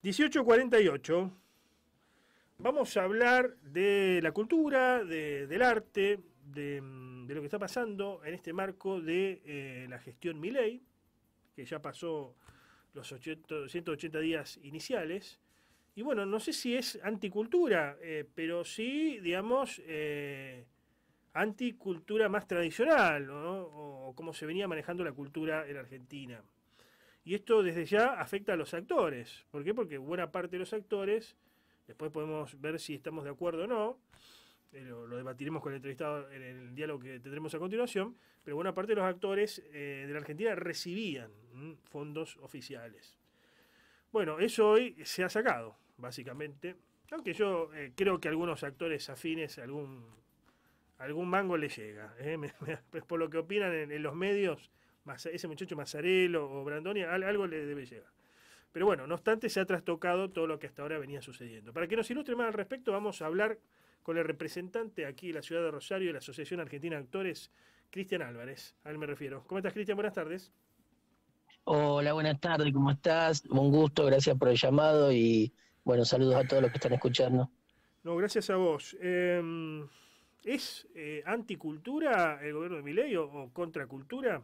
18:48. Vamos a hablar de la cultura, del arte, de lo que está pasando en este marco de la gestión Milei, que ya pasó los 180 días iniciales. Y bueno, no sé si es anticultura, pero sí, digamos, anticultura más tradicional, ¿no? O cómo se venía manejando la cultura en Argentina. Y esto desde ya afecta a los actores. ¿Por qué? Porque buena parte de los actores, después podemos ver si estamos de acuerdo o no, lo debatiremos con el entrevistado en el diálogo que tendremos a continuación, pero buena parte de los actores de la Argentina recibían fondos oficiales. Bueno, eso hoy se ha sacado, básicamente. Aunque yo creo que algunos actores afines, algún mango le llega. Por lo que opinan en los medios, ese muchacho Mazzarello o Brandoni, algo le debe llegar. Pero bueno, no obstante, se ha trastocado todo lo que hasta ahora venía sucediendo. Para que nos ilustre más al respecto, vamos a hablar con el representante aquí de la ciudad de Rosario de la Asociación Argentina de Actores, Cristian Álvarez. A él me refiero. ¿Cómo estás, Cristian? Buenas tardes. Hola, buenas tardes, ¿cómo estás? Un gusto, gracias por el llamado y bueno, saludos a todos los que están escuchando. No, gracias a vos. ¿Es anticultura el gobierno de Milei o contracultura?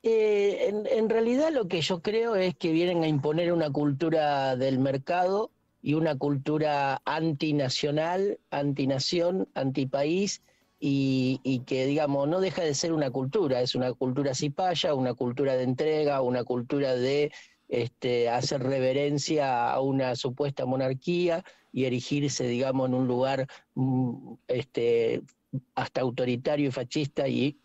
En realidad lo que yo creo es que vienen a imponer una cultura del mercado y una cultura antinacional, antinación, antipaís y que digamos no deja de ser una cultura, es una cultura cipaya, una cultura de entrega, una cultura de hacer reverencia a una supuesta monarquía y erigirse, digamos, en un lugar hasta autoritario y fascista y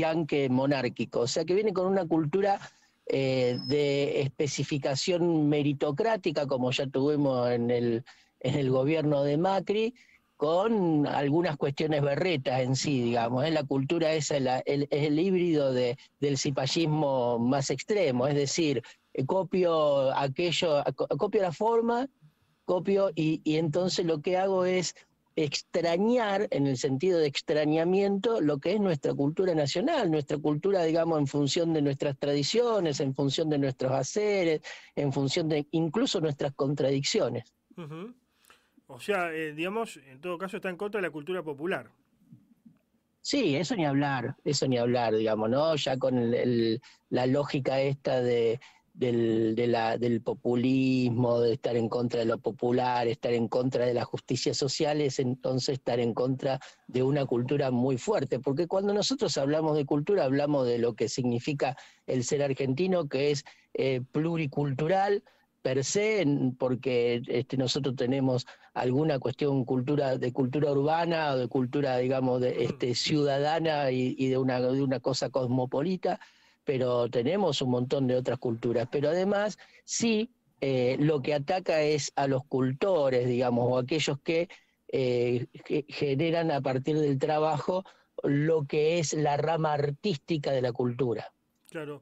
aunque monárquico. O sea que viene con una cultura de especificación meritocrática, como ya tuvimos en el gobierno de Macri, con algunas cuestiones berretas en sí, digamos. La cultura esa es el híbrido del cipallismo más extremo, es decir, copio aquello, copio la forma, copio y entonces lo que hago es extrañar, en el sentido de extrañamiento, lo que es nuestra cultura nacional, nuestra cultura, digamos, en función de nuestras tradiciones, en función de nuestros haceres, en función de incluso nuestras contradicciones. Uh-huh. O sea, digamos, en todo caso está en contra de la cultura popular. Sí, eso ni hablar, digamos, ¿no? Ya con la lógica esta del populismo, de estar en contra de lo popular, estar en contra de la justicia social, es entonces estar en contra de una cultura muy fuerte, porque cuando nosotros hablamos de cultura, hablamos de lo que significa el ser argentino, que es pluricultural, per se, porque nosotros tenemos alguna cuestión de cultura urbana o de cultura, digamos, ciudadana y de una cosa cosmopolita, pero tenemos un montón de otras culturas. Pero además, sí, lo que ataca es a los cultores, digamos, o aquellos que generan a partir del trabajo lo que es la rama artística de la cultura. Claro.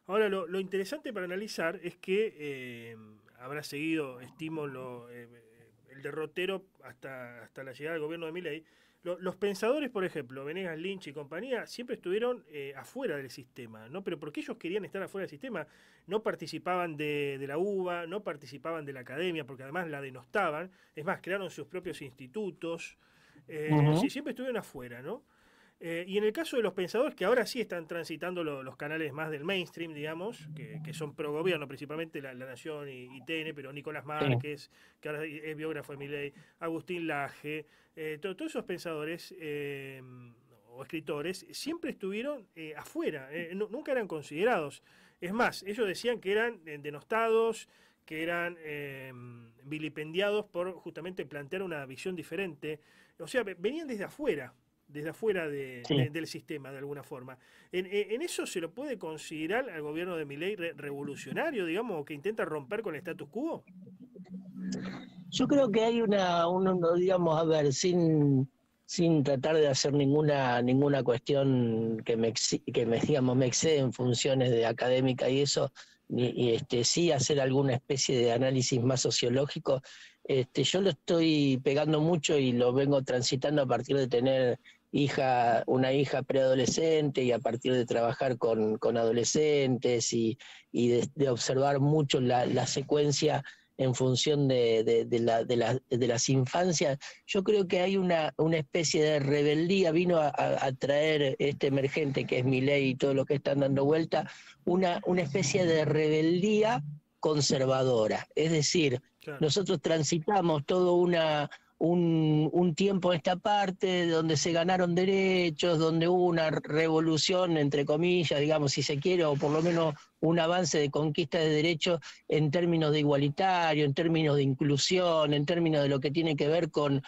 Ahora, lo interesante para analizar es que habrá seguido, estimo, el derrotero hasta la llegada del gobierno de Milei. Los pensadores, por ejemplo, Venegas, Lynch y compañía, siempre estuvieron afuera del sistema, ¿no? Pero porque ellos querían estar afuera del sistema, no participaban de la UBA, no participaban de la academia, porque además la denostaban. Es más, crearon sus propios institutos. Sí, siempre estuvieron afuera, ¿no? Y en el caso de los pensadores que ahora sí están transitando los canales más del mainstream, digamos, que son pro gobierno, principalmente la Nación y TN, pero Nicolás Sí. Márquez, que ahora es biógrafo de Milei, Agustín Laje, todos esos pensadores o escritores siempre estuvieron afuera, nunca eran considerados. Es más, ellos decían que eran denostados, que eran vilipendiados por justamente plantear una visión diferente. O sea, venían desde afuera Sí. del sistema, de alguna forma. En eso se lo puede considerar al gobierno de Milei revolucionario, digamos, o que intenta romper con el status quo. Yo creo que hay digamos, a ver, sin tratar de hacer ninguna cuestión digamos, me excede en funciones de académica y eso, sí hacer alguna especie de análisis más sociológico. Yo lo estoy pegando mucho y lo vengo transitando a partir de tener una hija preadolescente, y a partir de trabajar con adolescentes y de observar mucho la secuencia en función de las infancias, yo creo que hay una especie de rebeldía, vino a traer este emergente que es Milei y todo lo que están dando vuelta, una especie de rebeldía conservadora. Es decir, Claro. nosotros transitamos todo un tiempo en esta parte donde se ganaron derechos, donde hubo una revolución, entre comillas, digamos, si se quiere, o por lo menos un avance de conquista de derechos en términos de igualitario, en términos de inclusión, en términos de lo que tiene que ver con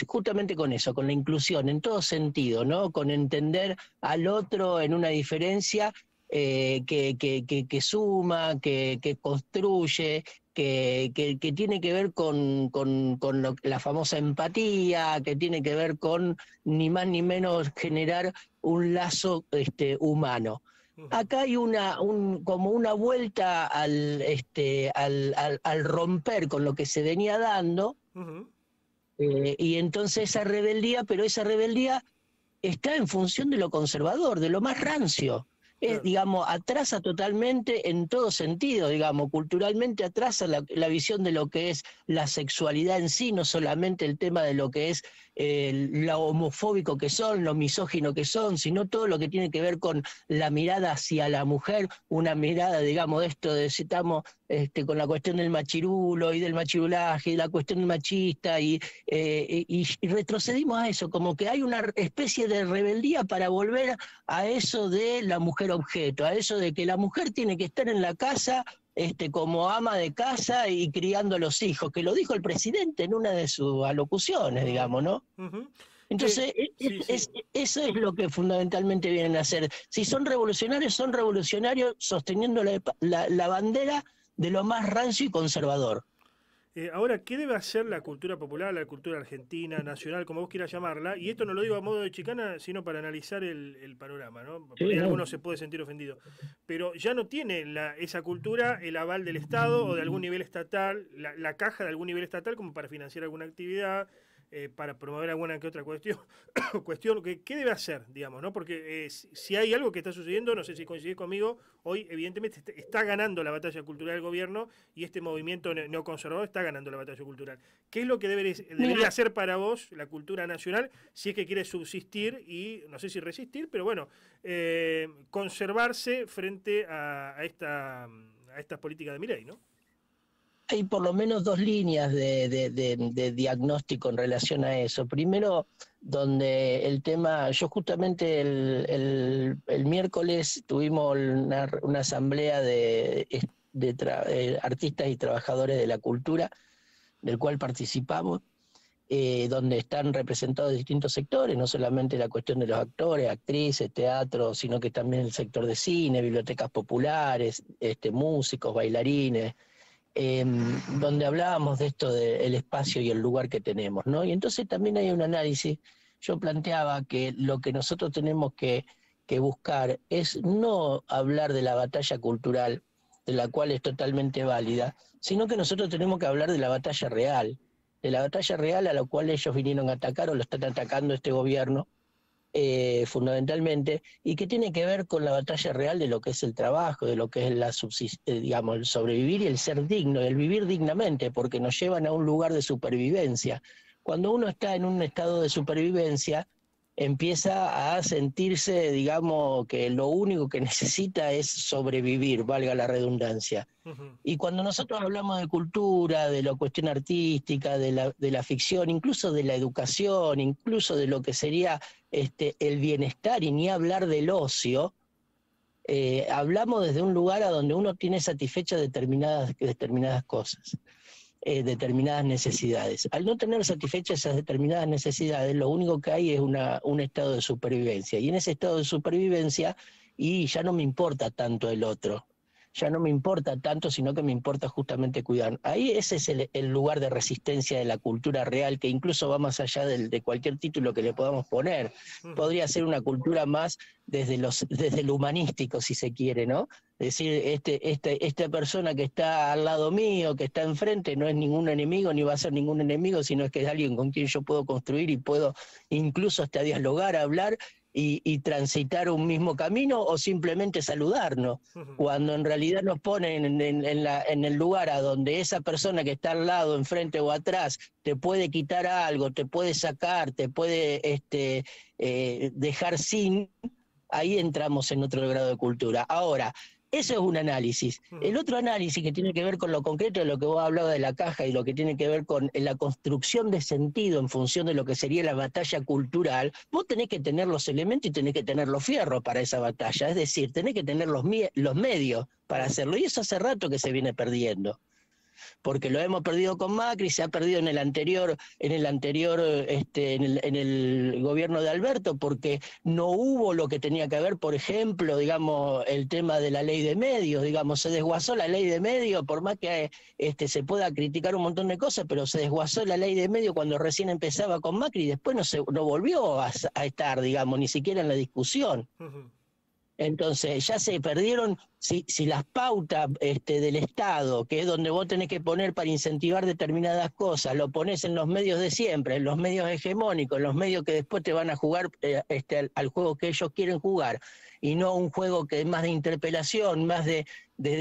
justamente con eso, con la inclusión en todo sentido, ¿no? Con entender al otro en una diferencia que suma, que construye, que tiene que ver con la famosa empatía, que tiene que ver con ni más ni menos generar un lazo humano. Acá hay como una vuelta al romper con lo que se venía dando, y entonces esa rebeldía, pero esa rebeldía está en función de lo conservador, de lo más rancio. Claro. Digamos, atrasa totalmente en todo sentido, digamos, culturalmente atrasa la visión de lo que es la sexualidad en sí, no solamente el tema de lo que es lo homofóbico que son, lo misógino que son, sino todo lo que tiene que ver con la mirada hacia la mujer, una mirada, digamos, de esto de si estamos con la cuestión del machirulo y del machirulaje y la cuestión del machista y retrocedimos a eso, como que hay una especie de rebeldía para volver a eso de la mujer objeto, a eso de que la mujer tiene que estar en la casa como ama de casa y criando a los hijos, que lo dijo el presidente en una de sus alocuciones, digamos, ¿no? Entonces, eso es lo que fundamentalmente vienen a hacer. Si son revolucionarios sosteniendo la bandera de lo más rancio y conservador. Ahora, ¿qué debe hacer la cultura popular, la cultura argentina, nacional, como vos quieras llamarla? Y esto no lo digo a modo de chicana, sino para analizar el panorama, ¿no? Porque sí, alguno se puede sentir ofendido. Pero ya no tiene esa cultura el aval del Estado o de algún nivel estatal, la caja de algún nivel estatal como para financiar alguna actividad, para promover alguna que otra cuestión. ¿Qué debe hacer, digamos, ¿no? Porque si hay algo que está sucediendo, no sé si coincidís conmigo, hoy evidentemente está ganando la batalla cultural el gobierno y este movimiento neoconservador está ganando la batalla cultural. ¿Qué es lo que debería hacer para vos la cultura nacional si es que quiere subsistir y, no sé si resistir, pero bueno, conservarse frente a estas políticas de Milei, ¿no? Hay por lo menos dos líneas de diagnóstico en relación a eso. Primero, donde el tema, yo justamente el miércoles tuvimos una asamblea de artistas y trabajadores de la cultura, del cual participamos, donde están representados distintos sectores, no solamente la cuestión de los actores, actrices, teatro, sino que también el sector de cine, bibliotecas populares, músicos, bailarines, donde hablábamos de esto del espacio y el lugar que tenemos, ¿no? Y entonces también hay un análisis. Yo planteaba que lo que nosotros tenemos que buscar es no hablar de la batalla cultural, de la cual es totalmente válida, sino que nosotros tenemos que hablar de la batalla real a la cual ellos vinieron a atacar o lo están atacando este gobierno, fundamentalmente, y que tiene que ver con la batalla real de lo que es el trabajo, de lo que es digamos, el sobrevivir y el ser digno, el vivir dignamente, porque nos llevan a un lugar de supervivencia. Cuando uno está en un estado de supervivencia, empieza a sentirse, digamos, que lo único que necesita es sobrevivir, valga la redundancia. Y cuando nosotros hablamos de cultura, de la cuestión artística, de la ficción, incluso de la educación, incluso de lo que sería el bienestar, y ni hablar del ocio, hablamos desde un lugar a donde uno tiene satisfechas determinadas cosas, determinadas necesidades. Al no tener satisfechas esas determinadas necesidades, lo único que hay es un estado de supervivencia. Y en ese estado de supervivencia, y ya no me importa tanto el otro, ya no me importa tanto, sino que me importa justamente cuidar. Ahí ese es el lugar de resistencia de la cultura real, que incluso va más allá de cualquier título que le podamos poner. Podría ser una cultura más desde lo humanístico, si se quiere, ¿no? Es decir, esta persona que está al lado mío, que está enfrente, no es ningún enemigo ni va a ser ningún enemigo, sino que es alguien con quien yo puedo construir y puedo incluso hasta dialogar, hablar y transitar un mismo camino o simplemente saludarnos. Cuando en realidad nos ponen en el lugar a donde esa persona que está al lado, enfrente o atrás, te puede quitar algo, te puede sacar, te puede dejar sin, ahí entramos en otro grado de cultura. Ahora, eso es un análisis. El otro análisis que tiene que ver con lo concreto de lo que vos hablabas de la caja y lo que tiene que ver con la construcción de sentido en función de lo que sería la batalla cultural, vos tenés que tener los elementos y tenés que tener los fierros para esa batalla. Es decir, tenés que tener los medios para hacerlo. Y eso hace rato que se viene perdiendo. Porque lo hemos perdido con Macri, se ha perdido en el anterior, en el gobierno de Alberto, porque no hubo lo que tenía que haber, por ejemplo, digamos, el tema de la ley de medios, digamos, se desguazó la ley de medios, por más que se pueda criticar un montón de cosas, pero se desguazó la ley de medios cuando recién empezaba con Macri y después no volvió a estar, digamos, ni siquiera en la discusión. Entonces ya se perdieron, si las pautas del Estado, que es donde vos tenés que poner para incentivar determinadas cosas, lo pones en los medios de siempre, en los medios hegemónicos, en los medios que después te van a jugar al juego que ellos quieren jugar, y no un juego que es más de interpelación, más de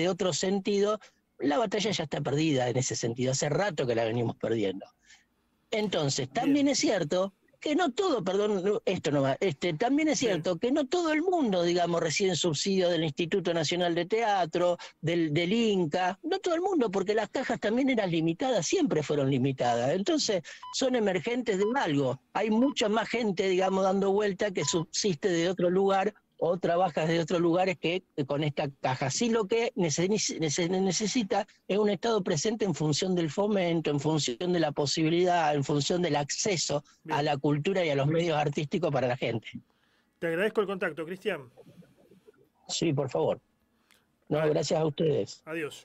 otro sentido, la batalla ya está perdida en ese sentido, hace rato que la venimos perdiendo. Entonces, también es cierto que no todo, perdón, esto no va, también es cierto que no todo el mundo, digamos, recibe subsidio del Instituto Nacional de Teatro, del Inca, no todo el mundo, porque las cajas también eran limitadas, siempre fueron limitadas, entonces son emergentes de algo, hay mucha más gente, digamos, dando vuelta que subsiste de otro lugar o trabajas de otros lugares que con esta caja. Sí, lo que necesita es un Estado presente en función del fomento, en función de la posibilidad, en función del acceso a la cultura y a los medios artísticos para la gente. Te agradezco el contacto, Cristian. Sí, por favor. No, gracias a ustedes. Adiós.